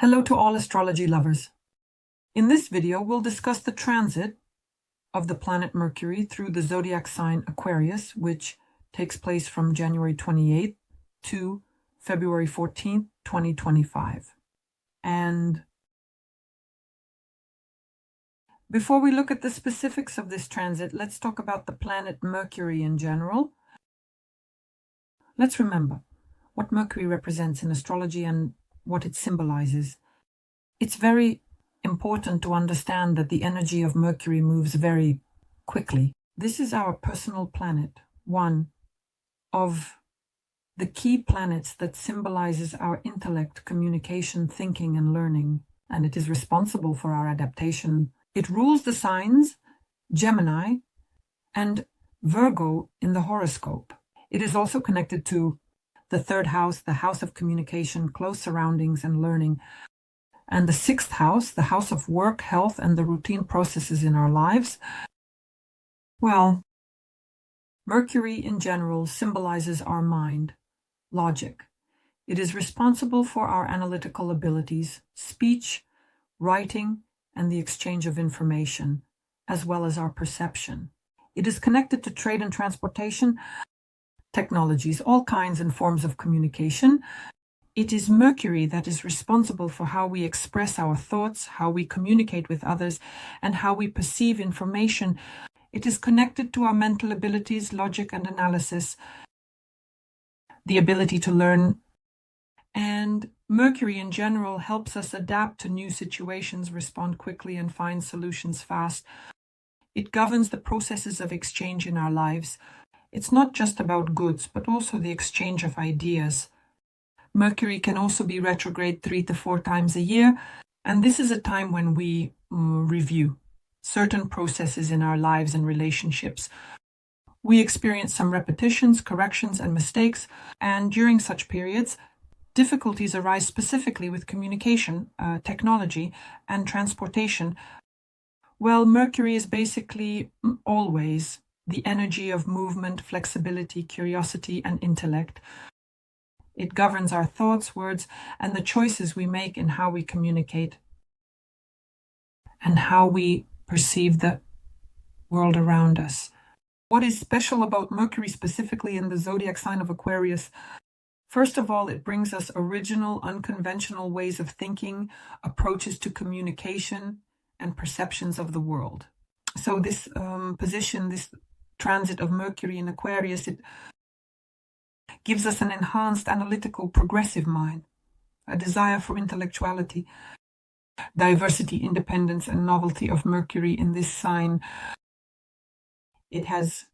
Hello to all astrology lovers. In this video, we'll discuss the transit of the planet Mercury through the zodiac sign Aquarius, which takes place from January 28th to February 14th, 2025. And before we look at the specifics of this transit, let's talk about the planet Mercury in general. Let's remember what Mercury represents in astrology and what it symbolizes. It's very important to understand that the energy of Mercury moves very quickly. This is our personal planet, one of the key planets that symbolizes our intellect, communication, thinking, and learning, and it is responsible for our adaptation. It rules the signs Gemini and Virgo in the horoscope. It is also connected to the third house, the house of communication, close surroundings, and learning. And the sixth house, the house of work, health, and the routine processes in our lives. Well, Mercury in general symbolizes our mind, logic. It is responsible for our analytical abilities, speech, writing, and the exchange of information, as well as our perception. It is connected to trade and transportation, technologies, all kinds and forms of communication. It is Mercury that is responsible for how we express our thoughts, how we communicate with others, and how we perceive information. It is connected to our mental abilities, logic and analysis, the ability to learn. And Mercury in general helps us adapt to new situations, respond quickly, and find solutions fast. It governs the processes of exchange in our lives. It's not just about goods, but also the exchange of ideas. Mercury can also be retrograde 3 to 4 times a year, and this is a time when we review certain processes in our lives and relationships. We experience some repetitions, corrections, and mistakes, and during such periods, difficulties arise specifically with communication, technology, and transportation. Well, Mercury is basically always the energy of movement, flexibility, curiosity, and intellect. It governs our thoughts, words, and the choices we make in how we communicate and how we perceive the world around us. What is special about Mercury specifically in the zodiac sign of Aquarius? First of all, it brings us original, unconventional ways of thinking, approaches to communication, and perceptions of the world. So this position, this transit of Mercury in Aquarius, it gives us an enhanced, analytical, progressive mind, a desire for intellectuality, diversity, independence, and novelty of Mercury in this sign. He has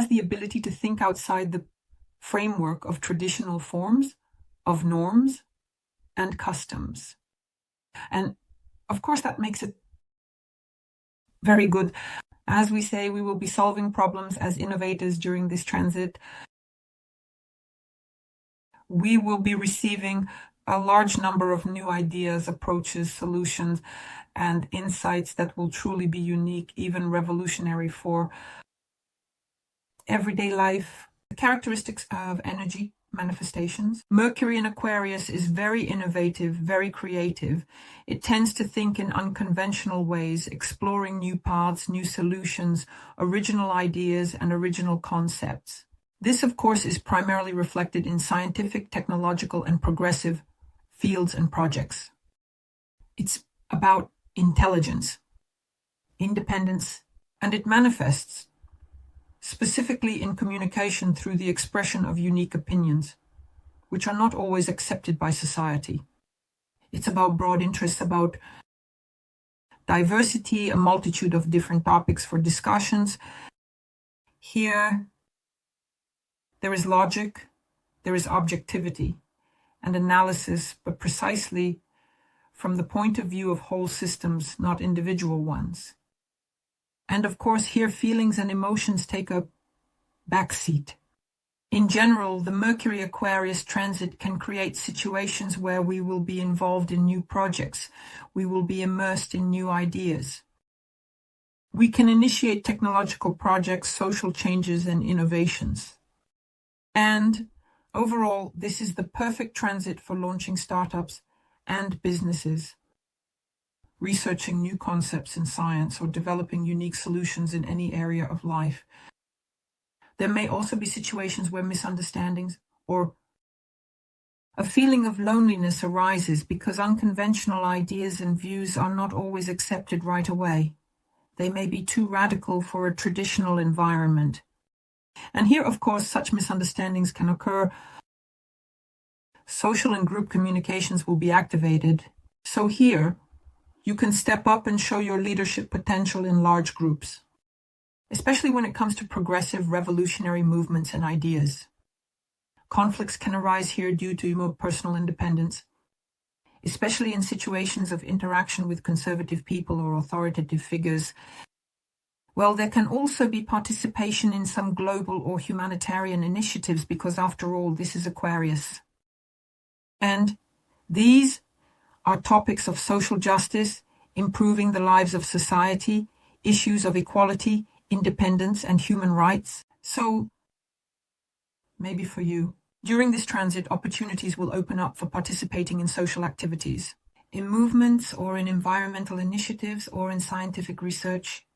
the ability to think outside the framework of traditional forms, of norms, and customs. And of course, that makes it very good. As we say, we will be solving problems as innovators during this transit. We will be receiving a large number of new ideas, approaches, solutions, and insights that will truly be unique, even revolutionary for everyday life. The characteristics of energy manifestations. Mercury in Aquarius is very innovative, very creative. It tends to think in unconventional ways, exploring new paths, new solutions, original ideas, and original concepts. This, of course, is primarily reflected in scientific, technological, and progressive fields and projects. It's about intelligence, independence, and it manifests specifically in communication through the expression of unique opinions, which are not always accepted by society. It's about broad interests, about diversity, a multitude of different topics for discussions. Here, there is logic, there is objectivity and analysis, but precisely from the point of view of whole systems, not individual ones. And of course, here feelings and emotions take a backseat. In general, the Mercury Aquarius transit can create situations where we will be involved in new projects. We will be immersed in new ideas. We can initiate technological projects, social changes, and innovations. And overall, this is the perfect transit for launching startups and businesses, researching new concepts in science or developing unique solutions in any area of life. There may also be situations where misunderstandings or a feeling of loneliness arises because unconventional ideas and views are not always accepted right away. They may be too radical for a traditional environment. And here, of course, such misunderstandings can occur. Social and group communications will be activated. So here, you can step up and show your leadership potential in large groups, especially when it comes to progressive revolutionary movements and ideas. Conflicts can arise here due to your personal independence, especially in situations of interaction with conservative people or authoritative figures. Well, there can also be participation in some global or humanitarian initiatives because, after all, this is Aquarius. And these are topics of social justice, improving the lives of society, issues of equality, independence, and human rights. So, maybe for you, during this transit, opportunities will open up for participating in social activities, in movements or in environmental initiatives or in scientific research.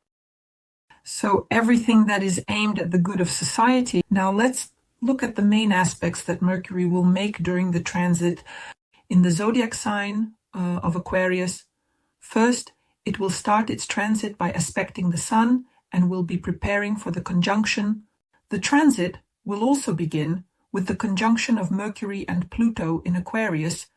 So everything that is aimed at the good of society. Now let's look at the main aspects that Mercury will make during the transit in the zodiac sign of Aquarius. First, it will start its transit by aspecting the Sun and will be preparing for the conjunction. The transit will also begin with the conjunction of Mercury and Pluto in Aquarius,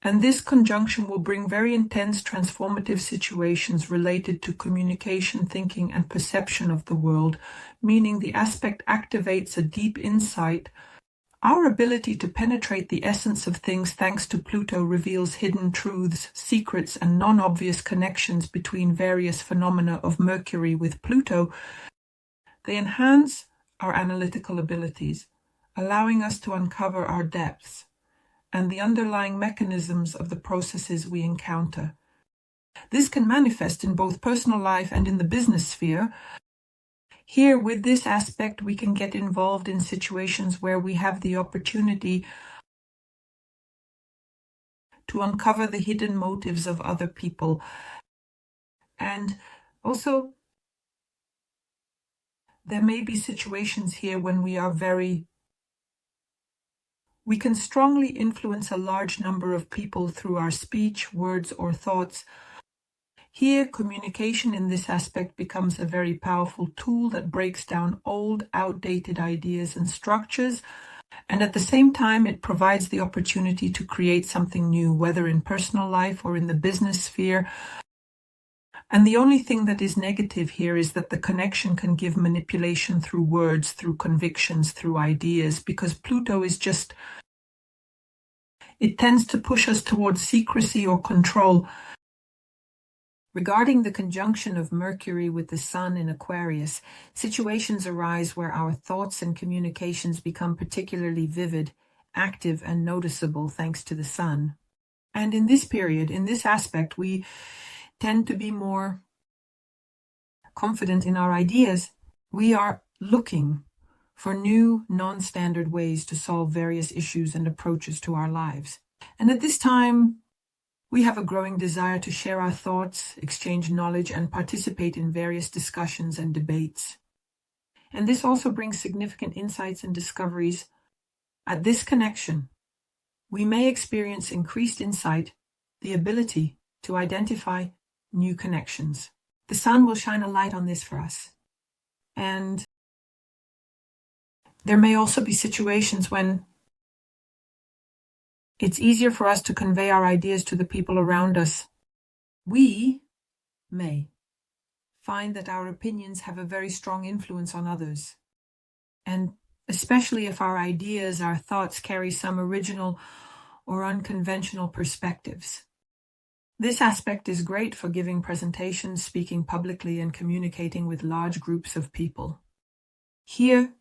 and this conjunction will bring very intense transformative situations related to communication, thinking, and perception of the world, meaning the aspect activates a deep insight. Our ability to penetrate the essence of things thanks to Pluto reveals hidden truths, secrets, and non-obvious connections between various phenomena of Mercury with Pluto. They enhance our analytical abilities, allowing us to uncover our depths and the underlying mechanisms of the processes we encounter. This can manifest in both personal life and in the business sphere. Here, with this aspect, we can get involved in situations where we have the opportunity to uncover the hidden motives of other people. And also, there may be situations here when we can strongly influence a large number of people through our speech, words, or thoughts. Here, communication in this aspect becomes a very powerful tool that breaks down old, outdated ideas and structures, and at the same time, it provides the opportunity to create something new, whether in personal life or in the business sphere. And the only thing that is negative here is that the connection can give manipulation through words, through convictions, through ideas, because Pluto is it tends to push us towards secrecy or control. Regarding the conjunction of Mercury with the Sun in Aquarius, situations arise where our thoughts and communications become particularly vivid, active, and noticeable thanks to the Sun. And in this period, in this aspect, we tend to be more confident in our ideas. We are looking for new, non-standard ways to solve various issues and approaches to our lives. And at this time, we have a growing desire to share our thoughts, exchange knowledge, and participate in various discussions and debates. And this also brings significant insights and discoveries. At this connection, we may experience increased insight, the ability to identify new connections. The Sun will shine a light on this for us. And there may also be situations when it's easier for us to convey our ideas to the people around us. We may find that our opinions have a very strong influence on others. And especially if our ideas, our thoughts carry some original or unconventional perspectives. This aspect is great for giving presentations, speaking publicly, and communicating with large groups of people. Here,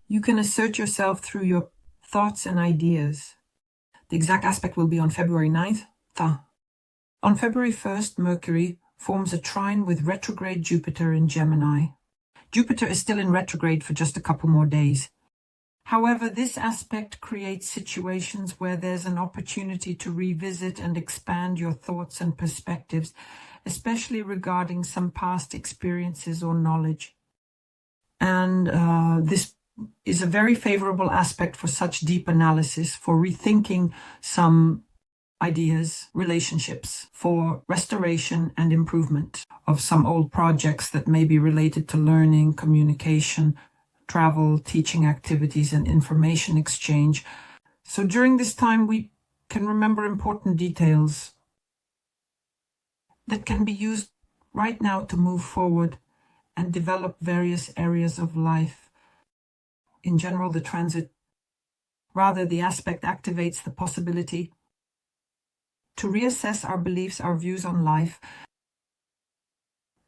you can assert yourself through your thoughts and ideas. The exact aspect will be on February 9th. On February 1st, Mercury forms a trine with retrograde Jupiter in Gemini. Jupiter is still in retrograde for just a couple more days. However, this aspect creates situations where there's an opportunity to revisit and expand your thoughts and perspectives, especially regarding some past experiences or knowledge. And this is a very favorable aspect for such deep analysis, for rethinking some ideas, relationships, for restoration and improvement of some old projects that may be related to learning, communication, travel, teaching activities, and information exchange. So during this time, we can remember important details that can be used right now to move forward and develop various areas of life. In general, the aspect activates the possibility to reassess our beliefs, our views on life,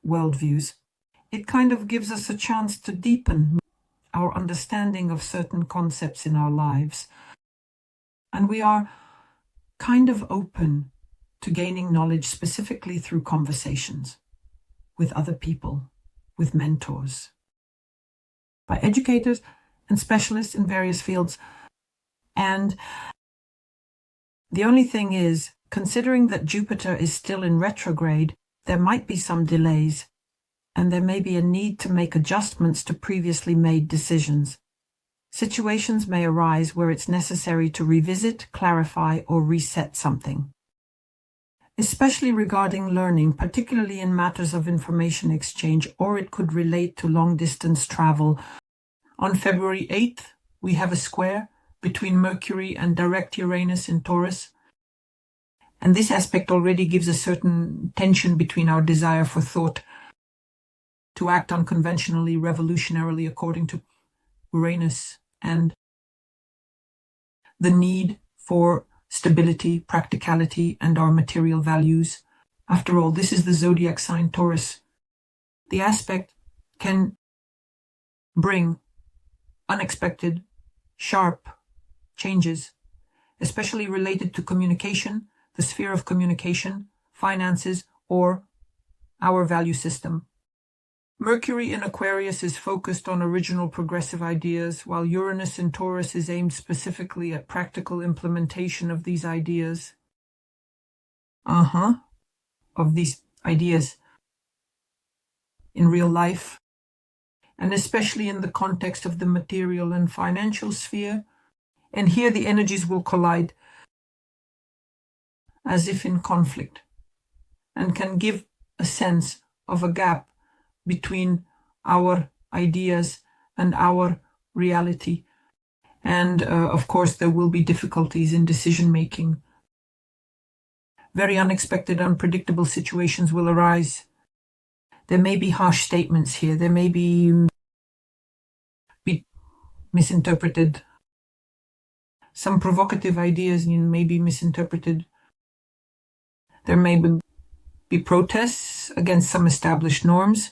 worldviews. It kind of gives us a chance to deepen our understanding of certain concepts in our lives. And we are kind of open to gaining knowledge specifically through conversations with other people, with mentors, by educators and specialists in various fields. And the only thing is, considering that Jupiter is still in retrograde, there might be some delays, and there may be a need to make adjustments to previously made decisions. Situations may arise where it's necessary to revisit, clarify, or reset something. Especially regarding learning, particularly in matters of information exchange, or it could relate to long-distance travel. On February 8th, we have a square between Mercury and direct Uranus in Taurus. And this aspect already gives a certain tension between our desire for thought to act unconventionally, revolutionarily according to Uranus, and the need for stability, practicality, and our material values. After all, this is the zodiac sign Taurus. The aspect can bring unexpected, sharp changes, especially related to communication, the sphere of communication, finances, or our value system. Mercury in Aquarius is focused on original progressive ideas, while Uranus in Taurus is aimed specifically at practical implementation of these ideas. Of these ideas in real life, and especially in the context of the material and financial sphere. And here the energies will collide as if in conflict, and can give a sense of a gap between our ideas and our reality. And of course, there will be difficulties in decision making. Very unexpected, unpredictable situations will arise. There may be harsh statements here. There may be misinterpreted. Some provocative ideas may be misinterpreted. There may be protests against some established norms.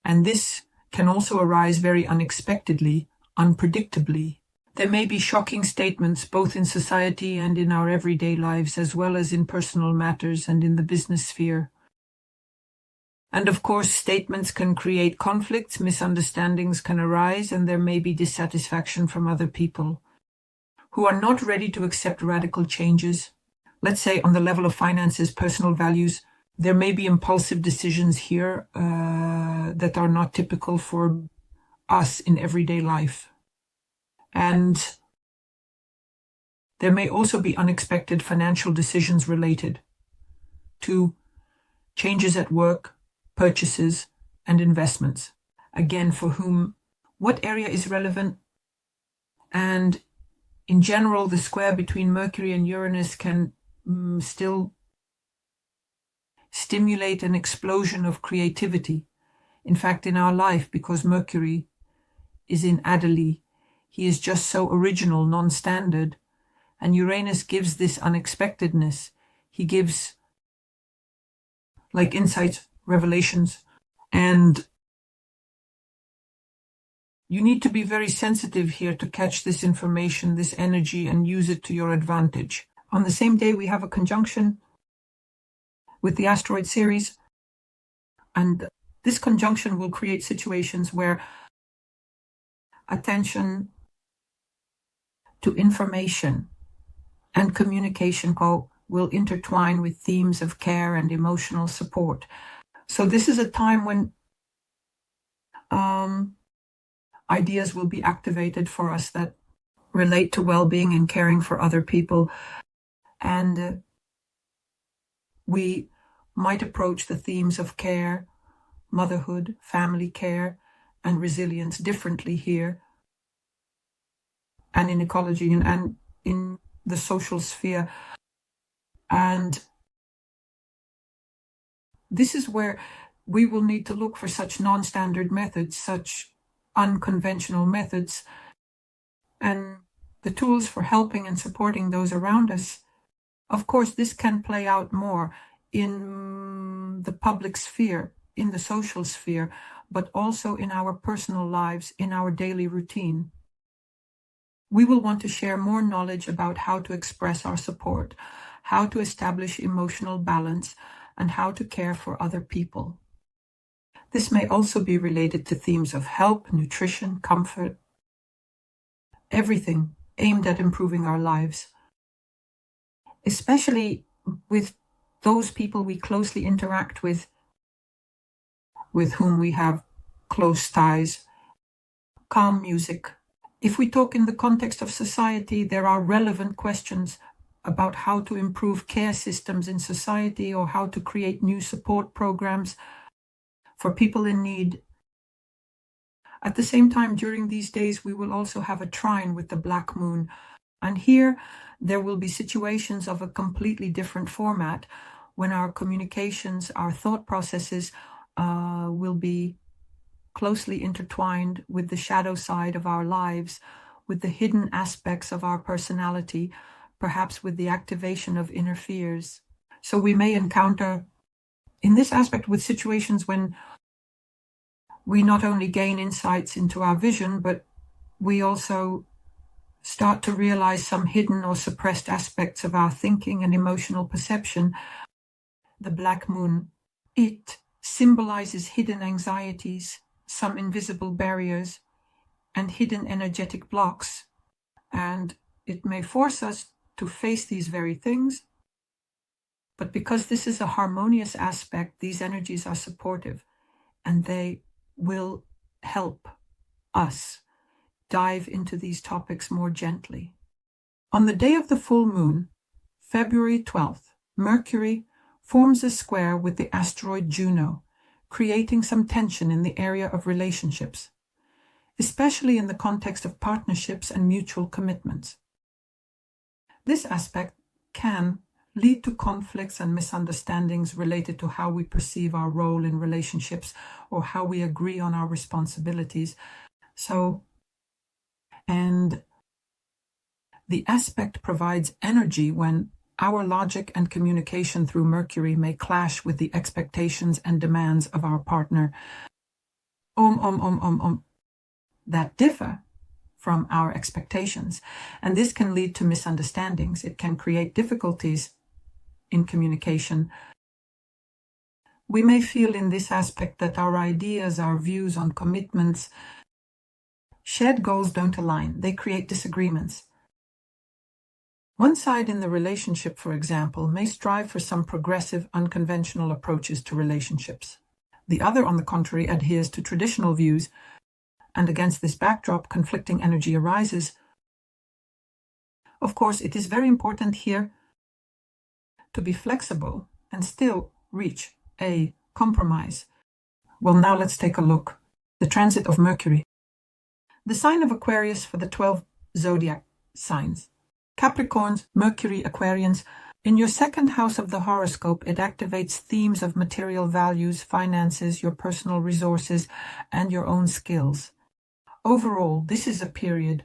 And this can also arise very unexpectedly, unpredictably. There may be shocking statements both in society and in our everyday lives, as well as in personal matters and in the business sphere. And of course, statements can create conflicts, misunderstandings can arise, and there may be dissatisfaction from other people who are not ready to accept radical changes. Let's say on the level of finances, personal values, there may be impulsive decisions here that are not typical for us in everyday life. And there may also be unexpected financial decisions related to changes at work, purchases, and investments. Again, for whom, what area is relevant? And in general, the square between Mercury and Uranus can still stimulate an explosion of creativity. In fact, in our life, because Mercury is in Adeli, he is just so original, non-standard, and Uranus gives this unexpectedness. He gives like insights, revelations, and you need to be very sensitive here to catch this information, this energy, and use it to your advantage. On the same day, we have a conjunction with the asteroid Ceres, and this conjunction will create situations where attention to information and communication will intertwine with themes of care and emotional support. So this is a time when ideas will be activated for us that relate to well-being and caring for other people. And we might approach the themes of care, motherhood, family care, and resilience differently here, and in ecology and in the social sphere. And this is where we will need to look for such non-standard methods, such unconventional methods, and the tools for helping and supporting those around us. Of course, this can play out more in the public sphere, in the social sphere, but also in our personal lives, in our daily routine. We will want to share more knowledge about how to express our support, how to establish emotional balance, and how to care for other people. This may also be related to themes of help, nutrition, comfort, everything aimed at improving our lives, especially with those people we closely interact with whom we have close ties. Calm music. If we talk in the context of society, there are relevant questions about how to improve care systems in society or how to create new support programs for people in need. At the same time, during these days, we will also have a trine with the black moon. And here, there will be situations of a completely different format when our communications, our thought processes will be closely intertwined with the shadow side of our lives, with the hidden aspects of our personality, perhaps with the activation of inner fears. So we may encounter in this aspect with situations when we not only gain insights into our vision, but we also start to realize some hidden or suppressed aspects of our thinking and emotional perception. The black moon, it symbolizes hidden anxieties, some invisible barriers, and hidden energetic blocks. And it may force us to face these very things. But because this is a harmonious aspect, these energies are supportive, and they will help us dive into these topics more gently. On the day of the full moon, February 12th, Mercury forms a square with the asteroid Juno, creating some tension in the area of relationships, especially in the context of partnerships and mutual commitments. This aspect can lead to conflicts and misunderstandings related to how we perceive our role in relationships or how we agree on our responsibilities. And the aspect provides energy when our logic and communication through Mercury may clash with the expectations and demands of our partner that differ from our expectations. And this can lead to misunderstandings. It can create difficulties in communication. We may feel in this aspect that our ideas, our views on commitments, shared goals don't align. They create disagreements. One side in the relationship, for example, may strive for some progressive, unconventional approaches to relationships. The other, on the contrary, adheres to traditional views, and against this backdrop, conflicting energy arises. Of course, it is very important here to be flexible and still reach a compromise. Well, now let's take a look. The transit of Mercury. The sign of Aquarius for the 12 zodiac signs. Capricorns, Mercury, Aquarians. In your second house of the horoscope, it activates themes of material values, finances, your personal resources, and your own skills. Overall, this is a period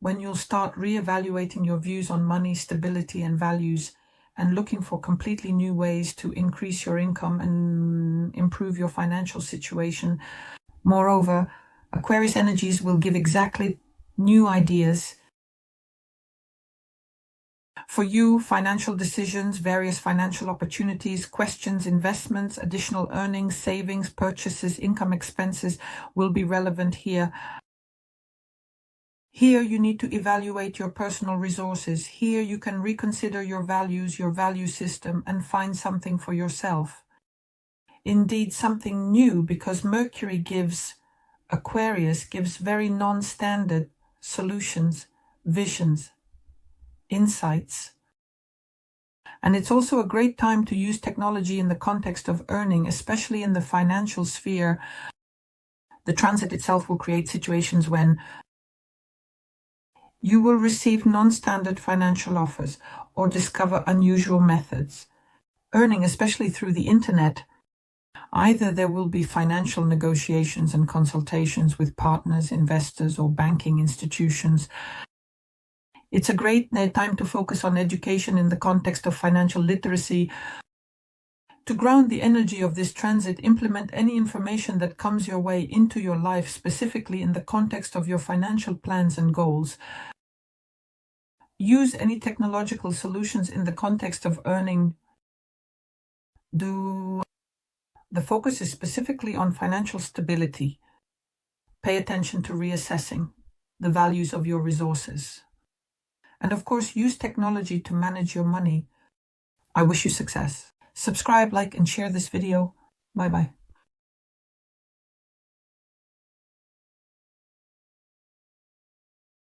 when you'll start re-evaluating your views on money, stability, and values, and looking for completely new ways to increase your income and improve your financial situation. Moreover, Aquarius energies will give exactly new ideas for you, financial decisions, various financial opportunities, questions, investments, additional earnings, savings, purchases, income expenses will be relevant here. Here you need to evaluate your personal resources. Here you can reconsider your values, your value system, and find something for yourself. Indeed, something new, because Mercury gives, Aquarius gives very non-standard solutions, visions, insights. And it's also a great time to use technology in the context of earning, especially in the financial sphere. The transit itself will create situations when you will receive non-standard financial offers or discover unusual methods. Earning, especially through the internet, either there will be financial negotiations and consultations with partners, investors, or banking institutions. It's a great time to focus on education in the context of financial literacy. To ground the energy of this transit, implement any information that comes your way into your life, specifically in the context of your financial plans and goals. Use any technological solutions in the context of earning. The focus is specifically on financial stability. Pay attention to reassessing the values of your resources. And of course, use technology to manage your money. I wish you success. Subscribe, like, and share this video. Bye-bye.